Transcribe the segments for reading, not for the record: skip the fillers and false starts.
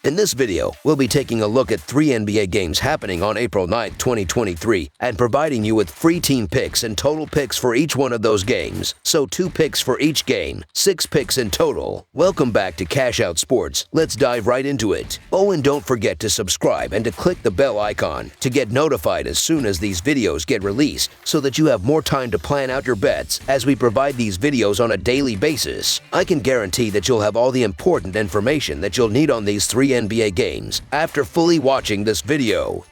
In this video, we'll be taking a look at 3 NBA games happening on April 9, 2023, and providing you with free team picks and total picks for each one of those games. So 2 picks for each game, 6 picks in total. Welcome back to Cash Out Sports. Let's dive right into it. Oh, and don't forget to subscribe and to click the bell icon to get notified as soon as these videos get released so that you have more time to plan out your bets as we provide these videos on a daily basis. I can guarantee that you'll have all the important information that you'll need on these 3 NBA games after fully watching this video.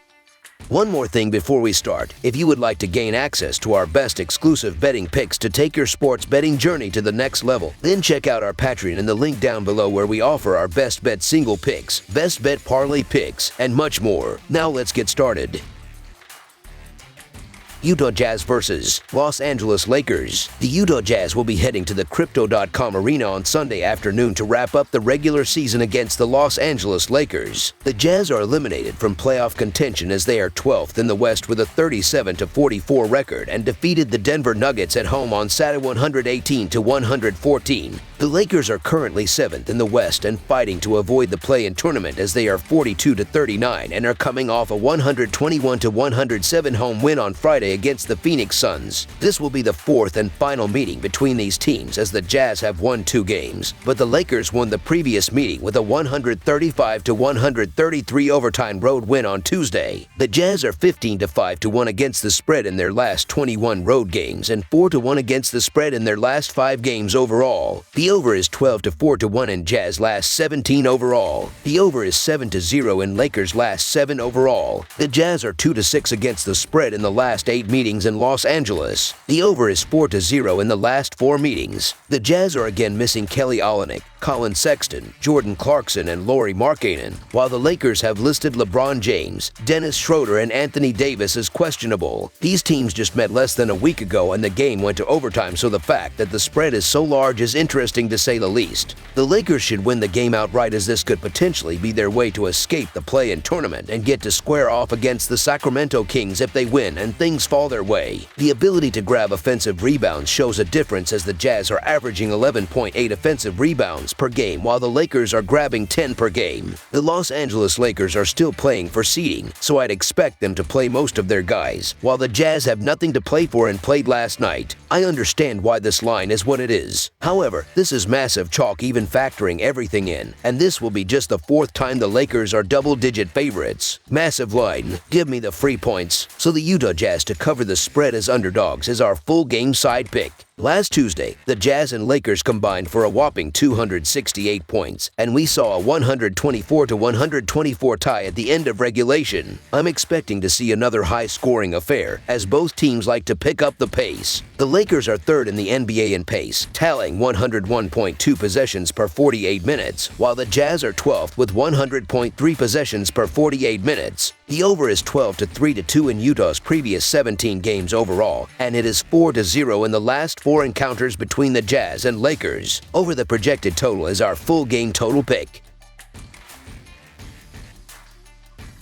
One more thing before we start, if you would like to gain access to our best exclusive betting picks to take your sports betting journey to the next level, then check out our Patreon in the link down below where we offer our best bet single picks, best bet parlay picks, and much more. Now let's get started. Utah Jazz vs. Los Angeles Lakers. The Utah Jazz will be heading to the Crypto.com arena on Sunday afternoon to wrap up the regular season against the Los Angeles Lakers. The Jazz are eliminated from playoff contention as they are 12th in the West with a 37-44 record and defeated the Denver Nuggets at home on Saturday 118-114. The Lakers are currently 7th in the West and fighting to avoid the play-in tournament as they are 42-39 and are coming off a 121-107 home win on Friday against the Phoenix Suns. This will be the 4th and final meeting between these teams as the Jazz have won 2 games, but the Lakers won the previous meeting with a 135-133 overtime road win on Tuesday. The Jazz are 15-5-1 against the spread in their last 21 road games and 4-1 against the spread in their last 5 games overall. The over is 12-4-1 in Jazz last 17 overall. The over is 7-0 in Lakers last 7 overall. The Jazz are 2-6 against the spread in the last 8 meetings in Los Angeles. The over is 4-0 in the last 4 meetings. The Jazz are again missing Kelly Olynyk, Colin Sexton, Jordan Clarkson, and Lauri Markkanen, while the Lakers have listed LeBron James, Dennis Schroeder, and Anthony Davis as questionable. These teams just met less than a week ago and the game went to overtime, so the fact that the spread is so large is interesting to say the least. The Lakers should win the game outright as this could potentially be their way to escape the play-in tournament and get to square off against the Sacramento Kings if they win and things fall their way. The ability to grab offensive rebounds shows a difference as the Jazz are averaging 11.8 offensive rebounds per game while the Lakers are grabbing 10 per game. The Los Angeles Lakers are still playing for seeding, so I'd expect them to play most of their guys, while the Jazz have nothing to play for and played last night. I understand why this line is what it is. However, this is massive chalk even factoring everything in, and this will be just the 4th time the Lakers are double-digit favorites. Massive line. Give me the free points. So the Utah Jazz to cover the spread as underdogs is our full game side pick. Last Tuesday, the Jazz and Lakers combined for a whopping 268 points, and we saw a 124-124 tie at the end of regulation. I'm expecting to see another high-scoring affair, as both teams like to pick up the pace. The Lakers are 3rd in the NBA in pace, tallying 101.2 possessions per 48 minutes, while the Jazz are 12th with 100.3 possessions per 48 minutes. The over is 12-3-2 in Utah's previous 17 games overall, and it is 4-0 in the last 4 encounters between the Jazz and Lakers. Over the projected total is our full game total pick.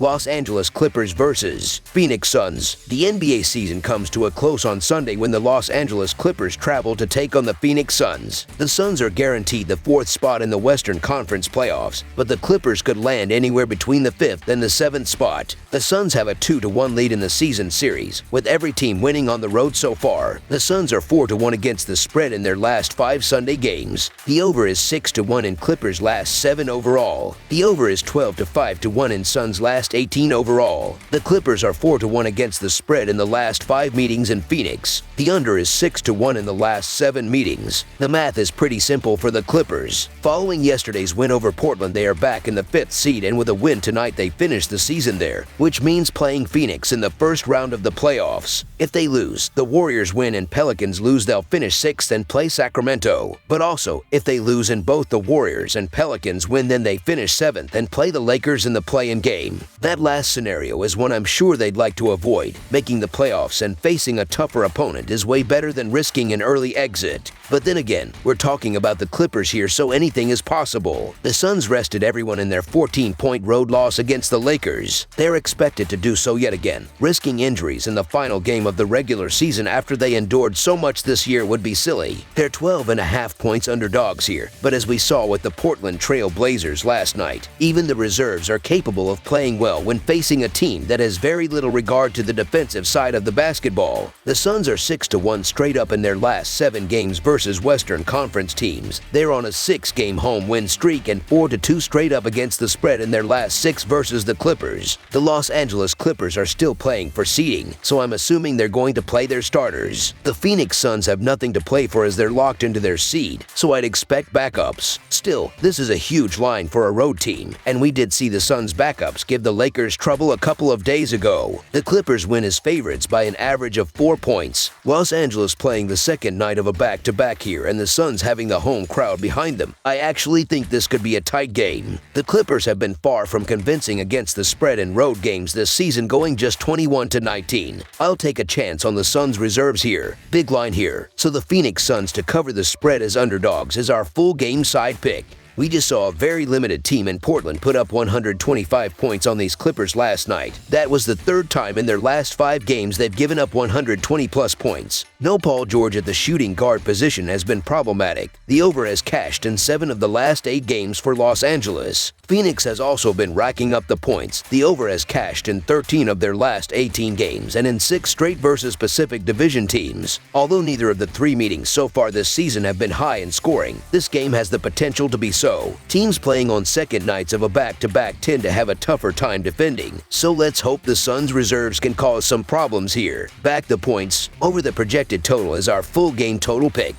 Los Angeles Clippers vs. Phoenix Suns. The NBA season comes to a close on Sunday when the Los Angeles Clippers travel to take on the Phoenix Suns. The Suns are guaranteed the 4th spot in the Western Conference playoffs, but the Clippers could land anywhere between the 5th and the 7th spot. The Suns have a 2-1 lead in the season series, with every team winning on the road so far. The Suns are 4-1 against the spread in their last 5 Sunday games. The over is 6-1 in Clippers' last 7 overall. The over is 12-5-1 in Suns' last 18 overall. The Clippers are 4-1 against the spread in the last 5 meetings in Phoenix. The under is 6-1 in the last 7 meetings. The math is pretty simple for the Clippers. Following yesterday's win over Portland, they are back in the 5th seed, and with a win tonight they finish the season there, which means playing Phoenix in the first round of the playoffs. If they lose, the Warriors win and Pelicans lose, they'll finish 6th and play Sacramento. But also, if they lose and both the Warriors and Pelicans win, then they finish 7th and play the Lakers in the play-in game. That last scenario is one I'm sure they'd like to avoid. Making the playoffs and facing a tougher opponent is way better than risking an early exit. But then again, we're talking about the Clippers here, so anything is possible. The Suns rested everyone in their 14-point road loss against the Lakers. They're expected to do so yet again. Risking injuries in the final game of the regular season after they endured so much this year would be silly. They're 12.5 points underdogs here, but as we saw with the Portland Trail Blazers last night, even the reserves are capable of playing well when facing a team that has very little regard to the defensive side of the basketball. The Suns are 6-1 straight up in their last 7 games versus Western Conference teams. They're on a 6-game home win streak and 4-2 straight up against the spread in their last 6 versus the Clippers. The Los Angeles Clippers are still playing for seeding, so I'm assuming they're going to play their starters. The Phoenix Suns have nothing to play for as they're locked into their seed, so I'd expect backups. Still, this is a huge line for a road team, and we did see the Suns' backups give the Lakers trouble a couple of days ago. The Clippers win as favorites by an average of 4 points. Los Angeles playing the second night of a back-to-back here, and the Suns having the home crowd behind them. I actually think this could be a tight game. The Clippers have been far from convincing against the spread in road games this season, going just 21-19. I'll take a chance on the Suns reserves here. Big line here, so the Phoenix Suns to cover the spread as underdogs is our full game side pick. We just saw a very limited team in Portland put up 125 points on these Clippers last night. That was the 3rd time in their last 5 games they've given up 120-plus points. No Paul George at the shooting guard position has been problematic. The over has cashed in 7 of the last 8 games for Los Angeles. Phoenix has also been racking up the points. The over has cashed in 13 of their last 18 games and in 6 straight versus Pacific Division teams. Although neither of the 3 meetings so far this season have been high in scoring, this game has the potential to be so. Teams playing on second nights of a back-to-back tend to have a tougher time defending, so let's hope the Suns' reserves can cause some problems here. Back the points over the projected total is our full game total pick.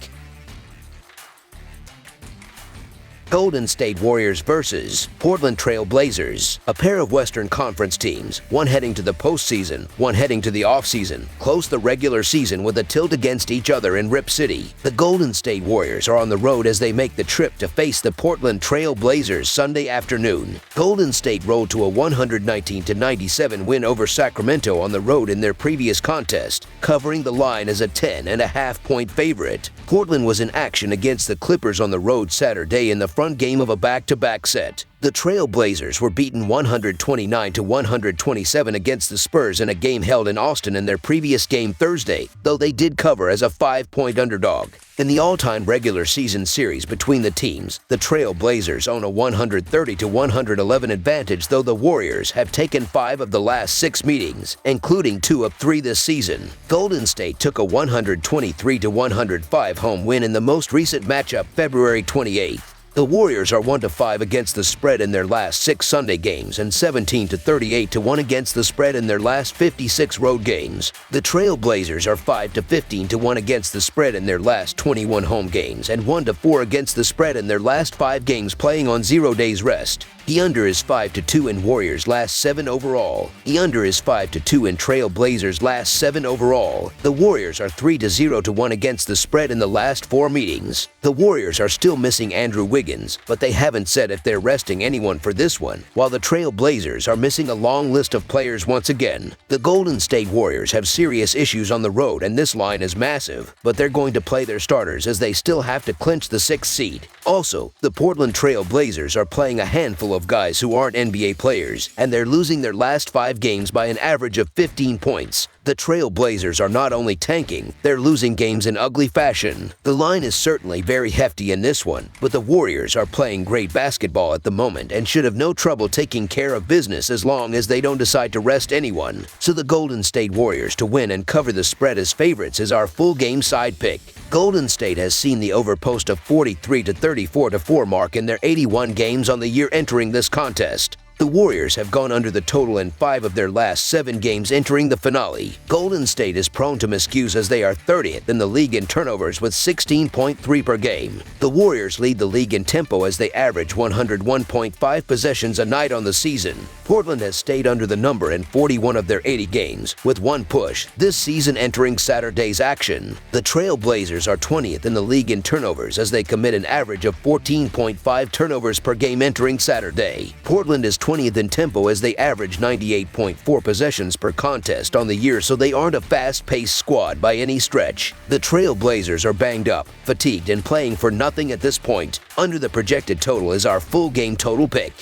Golden State Warriors versus Portland Trail Blazers, a pair of Western Conference teams, one heading to the postseason, one heading to the offseason, close the regular season with a tilt against each other in Rip City. The Golden State Warriors are on the road as they make the trip to face the Portland Trail Blazers Sunday afternoon. Golden State rolled to a 119-97 win over Sacramento on the road in their previous contest, covering the line as a 10.5-point favorite. Portland was in action against the Clippers on the road Saturday in the front game of a back-to-back set. The Trail Blazers were beaten 129-127 against the Spurs in a game held in Austin in their previous game Thursday, though they did cover as a 5-point underdog. In the all-time regular season series between the teams, the Trail Blazers own a 130-111 advantage, though the Warriors have taken 5 of the last 6 meetings, including 2 of 3 this season. Golden State took a 123-105 home win in the most recent matchup February 28th. The Warriors are 1-5 against the spread in their last 6 Sunday games and 17-38-1 against the spread in their last 56 road games. The Trail Blazers are 5-15-1 against the spread in their last 21 home games and 1-4 against the spread in their last 5 games playing on 0 days rest. The under is 5-2 in Warriors' last 7 overall. The under is 5-2 in Trail Blazers' last 7 overall. The Warriors are 3-0-1 against the spread in the last 4 meetings. The Warriors are still missing Andrew Wiggins, but they haven't said if they're resting anyone for this one, while the Trail Blazers are missing a long list of players once again. The Golden State Warriors have serious issues on the road, and this line is massive, but they're going to play their starters as they still have to clinch the 6th seed. Also, the Portland Trail Blazers are playing a handful of guys who aren't NBA players, and they're losing their last 5 games by an average of 15 points. The Trail Blazers are not only tanking, they're losing games in ugly fashion. The line is certainly very hefty in this one, but the Warriors are playing great basketball at the moment and should have no trouble taking care of business as long as they don't decide to rest anyone. So the Golden State Warriors to win and cover the spread as favorites is our full game side pick. Golden State has seen the over post a 43-34-4 mark in their 81 games on the year entering this contest. The Warriors have gone under the total in 5 of their last 7 games entering the finale. Golden State is prone to miscues as they are 30th in the league in turnovers with 16.3 per game. The Warriors lead the league in tempo as they average 101.5 possessions a night on the season. Portland has stayed under the number in 41 of their 80 games, with 1 push this season entering Saturday's action. The Trail Blazers are 20th in the league in turnovers as they commit an average of 14.5 turnovers per game entering Saturday. Portland is 20th in tempo as they average 98.4 possessions per contest on the year, so they aren't a fast-paced squad by any stretch. The Trail Blazers are banged up, fatigued, and playing for nothing at this point. Under the projected total is our full game total pick.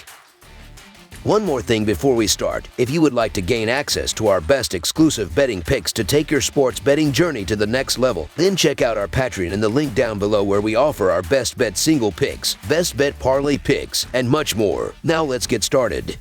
One more thing before we start. If you would like to gain access to our best exclusive betting picks to take your sports betting journey to the next level, then check out our Patreon in the link down below where we offer our best bet single picks, best bet parlay picks, and much more. Now let's get started.